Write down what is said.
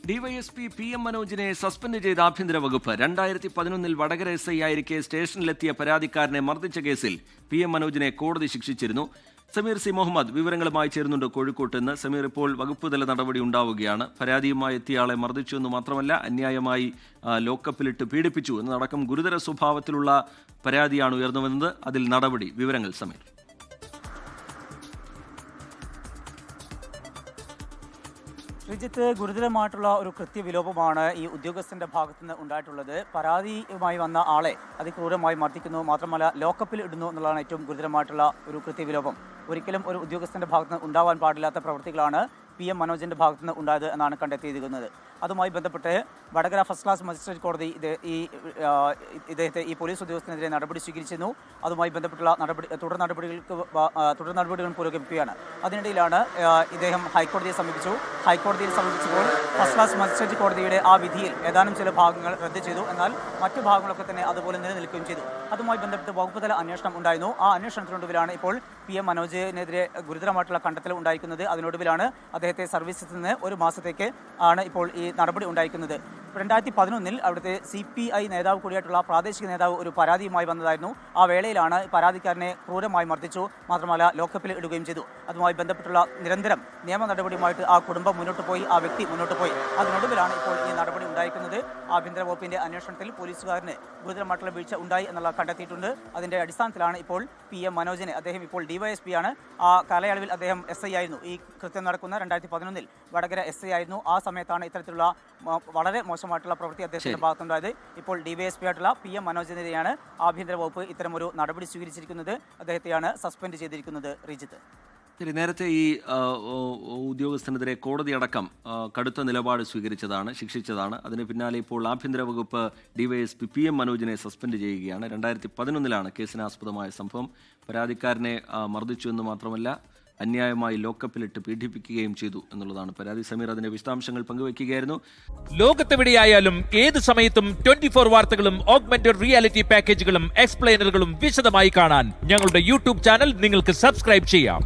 DYSP PM മനോജിനെ suspend ചെയ്ത ആഭ്യന്തര വകുപ്പ് 2011 വടകര SI ആയിരിക്കെ സ്റ്റേഷനിലെത്തിയ പരാതിക്കാരനെ മർദ്ദിച്ച കേസിൽ PM മനോജിനെ കോടതി ശിക്ഷിച്ചിരുന്നു. സമീർ C. മുഹമ്മദ് വിവരങ്ങളുമായി ചേരുന്നുണ്ട് കോഴിക്കോട്ട് നിന്ന്. സമീർ, ഇപ്പോൾ വകുപ്പുതല നടപടി ഉണ്ടാവുകയാണ്. പരാതിയുമായി എത്തിയയാളെ മർദ്ദിച്ചു എന്ന് മാത്രമല്ല, അന്യായമായി ലോക്കപ്പിലിട്ട് പീഡിപ്പിച്ചു എന്നതടക്കം ഗുരുതര സ്വഭാവത്തിലുള്ള പരാതിയാണ് ഉയർന്നുവന്നത്. അതിൽ നടപടി, വിവരങ്ങൾ സമീർ. ശ്രീജിത്ത്, ഗുരുതരമായിട്ടുള്ള ഒരു കൃത്യവിലോപമാണ് ഈ ഉദ്യോഗസ്ഥന്റെ ഭാഗത്തുനിന്ന് ഉണ്ടായിട്ടുള്ളത്. പരാതിയുമായി വന്ന ആളെ അതിക്രൂരമായി മർദ്ദിക്കുന്നു, മാത്രമല്ല ലോക്കപ്പിൽ ഇടുന്നു എന്നുള്ളതാണ് ഏറ്റവും ഗുരുതരമായിട്ടുള്ള ഒരു കൃത്യവിലോപം. ഒരിക്കലും ഒരു ഉദ്യോഗസ്ഥന്റെ ഭാഗത്തുനിന്ന് ഉണ്ടാവാൻ പാടില്ലാത്ത പ്രവൃത്തികളാണ് PM മനോജിന്റെ ഭാഗത്തുനിന്ന് ഉണ്ടായത് എന്നാണ് കണ്ടെത്തിയിരിക്കുന്നത്. അതുമായി ബന്ധപ്പെട്ട് വടകര ഫസ്റ്റ് ക്ലാസ് മജിസ്ട്രേറ്റ് കോടതി ഇദ്ദേഹത്തെ ഈ പോലീസ് ഉദ്യോഗസ്ഥനെതിരെ നടപടി സ്വീകരിച്ചിരുന്നു. അതുമായി ബന്ധപ്പെട്ടുള്ള തുടർ നടപടികൾ പുരോഗമിക്കുകയാണ്. അതിനിടയിലാണ് ഇദ്ദേഹം ഹൈക്കോടതിയെ സമീപിച്ചു. ഹൈക്കോടതിയിൽ സമീപിച്ചപ്പോൾ ഫസ്റ്റ് ക്ലാസ് മജിസ്ട്രേറ്റ് കോടതിയുടെ ആ വിധിയിൽ ഏതാനും ചില ഭാഗങ്ങൾ റദ്ദ് ചെയ്തു. എന്നാൽ മറ്റു ഭാഗങ്ങളൊക്കെ തന്നെ അതുപോലെ നിലനിൽക്കുകയും ചെയ്തു. അതുമായി ബന്ധപ്പെട്ട് വകുപ്പുതല അന്വേഷണം ഉണ്ടായിരുന്നു. ആ അന്വേഷണത്തിനൊടുവിലാണ് ഇപ്പോൾ PM മനോജിനെതിരെ ഗുരുതരമായിട്ടുള്ള കണ്ടെത്തൽ ഉണ്ടായിരിക്കുന്നത്. അതിനൊടുവിലാണ് അദ്ദേഹത്തെ സർവീസിൽ നിന്ന് 1 മാസത്തേക്ക് ആണ് ഇപ്പോൾ ഈ നടപടി ഉണ്ടായിരിക്കുന്നത്. 2011 അവിടുത്തെ CPI നേതാവ് കൂടിയായിട്ടുള്ള പ്രാദേശിക നേതാവ് ഒരു പരാതിയുമായി വന്നതായിരുന്നു. ആ വേളയിലാണ് പരാതിക്കാരനെ ക്രൂരമായി മർദ്ദിച്ചു, മാത്രമല്ല ലോക്കപ്പിൽ ഇടുകയും ചെയ്തു. അതുമായി ബന്ധപ്പെട്ടുള്ള നിരന്തരം നിയമ നടപടിയുമായിട്ട് ആ കുടുംബം മുന്നോട്ട് പോയി, ആ വ്യക്തി മുന്നോട്ട് പോയി. അതിനൊടുവിലാണ് ഇപ്പോൾ ഈ നടപടി ഉണ്ടായിരിക്കുന്നത്. ആഭ്യന്തര വകുപ്പിന്റെ അന്വേഷണത്തിൽ പോലീസുകാരന് ഗുരുതരമായിട്ടുള്ള വീഴ്ച ഉണ്ടായി എന്നുള്ള കണ്ടെത്തിയിട്ടുണ്ട്. അതിന്റെ അടിസ്ഥാനത്തിലാണ് ഇപ്പോൾ PM മനോജിനെ, അദ്ദേഹം ഇപ്പോൾ DYSP ആണ്, ആ കാലയളവിൽ അദ്ദേഹം SI ആയിരുന്നു. ഈ കൃത്യം നടക്കുന്ന 2011 വടകര SI ആയിരുന്നു. ആ സമയത്താണ് ഇത്തരത്തിലുള്ള വളരെ മോശമായിട്ടുള്ള പ്രവൃത്തി അദ്ദേഹത്തിന്റെ ഭാഗത്തുണ്ടായത്. ഇപ്പോൾ DYSP ആയിട്ടുള്ള PM മനോജിനെതിരെയാണ് ആഭ്യന്തര വകുപ്പ് ഇത്തരമൊരു നടപടി സ്വീകരിച്ചിരിക്കുന്നത്. അദ്ദേഹത്തെയാണ് സസ്പെൻഡ് ചെയ്തിരിക്കുന്നത്. റിജിത്ത്, ശരി, നേരത്തെ ഈ ഉദ്യോഗസ്ഥനെതിരെ കോടതി അടക്കം കടുത്ത നിലപാട് സ്വീകരിച്ചതാണ്, ശിക്ഷിച്ചതാണ്. അതിന് പിന്നാലെ ഇപ്പോൾ ആഭ്യന്തര വകുപ്പ് DYSP PM മനോജിനെ സസ്പെൻഡ് ചെയ്യുകയാണ്. 2011 കേസിനാസ്പദമായ സംഭവം. പരാതിക്കാരനെ മർദ്ദിച്ചു എന്ന് മാത്രമല്ല, അന്യായമായി ലോക്കപ്പിലിട്ട് പീഡിപ്പിക്കുകയും ചെയ്തു എന്നുള്ളതാണ് പരാതി. സമീർ അതിന്റെ വിശദാംശങ്ങൾ പങ്കുവയ്ക്കുകയായിരുന്നു. ലോകത്തെവിടെയായാലും ഏത് സമയത്തും 24 വാർത്തകളും ഓഗ്മെന്റഡ് റിയാലിറ്റി പാക്കേജുകളും എക്സ്പ്ലെയിനറുകളും വിശദമായി കാണാൻ ഞങ്ങളുടെ YouTube ചാനൽ നിങ്ങൾക്ക് സബ്സ്ക്രൈബ് ചെയ്യാം.